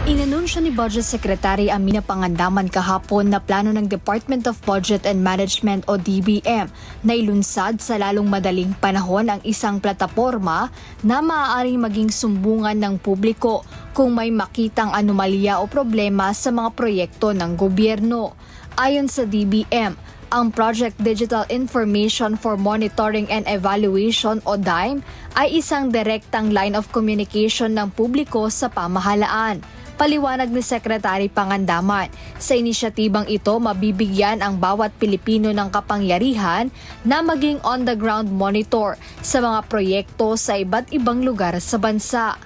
Inanunsyo ni Budget Secretary Amina Pangandaman kahapon na plano ng Department of Budget and Management o DBM na ilunsad sa lalong madaling panahon ang isang plataporma na maaaring maging sumbungan ng publiko kung may makitang anomalya o problema sa mga proyekto ng gobyerno. Ayon sa DBM, ang Project Digital Information for Monitoring and Evaluation o DIME ay isang direktang line of communication ng publiko sa pamahalaan. Paliwanag ni Secretary Pangandaman, sa inisyatibang ito mabibigyan ang bawat Pilipino ng kapangyarihan na maging on-the-ground monitor sa mga proyekto sa iba't ibang lugar sa bansa.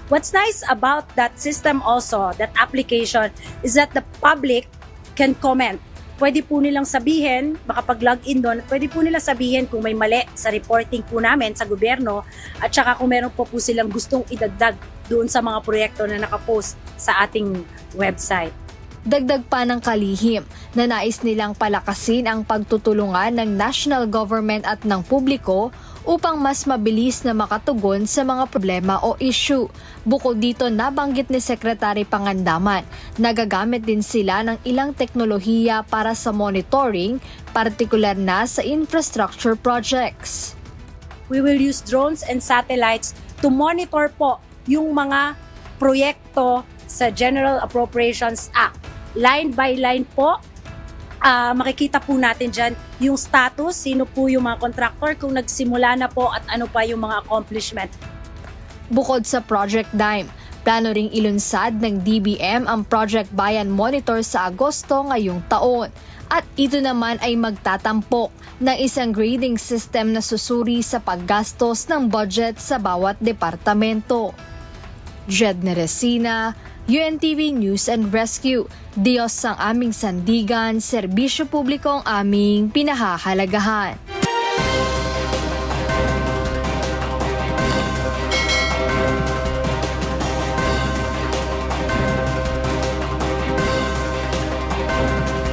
What's nice about that system also, that application, is that the public can comment. Pwede po nilang sabihin, makapag-login doon, pwede po nilang sabihin kung may mali sa reporting po namin sa gobyerno at saka kung meron po silang gustong idagdag doon sa mga proyekto na nakapost sa ating website. Dagdag pa ng kalihim na nais nilang palakasin ang pagtutulungan ng national government at ng publiko upang mas mabilis na makatugon sa mga problema o issue. Bukod dito, nabanggit ni Secretary Pangandaman na gagamit din sila ng ilang teknolohiya para sa monitoring, partikular na sa infrastructure projects. We will use drones and satellites to monitor po yung mga proyekto sa General Appropriations Act. Line by line po, makikita po natin dyan yung status, sino po yung mga contractor, kung nagsimula na po at ano pa yung mga accomplishment. Bukod sa Project DIME, plano ring ilunsad ng DBM ang Project Bayan Monitor sa Agosto ngayong taon. At ito naman ay magtatampok ng isang grading system na susuri sa paggastos ng budget sa bawat departamento. Jedne Resina, UNTV News and Rescue. Diyos ang aming sandigan, serbisyo publiko ang aming pinahahalagahan.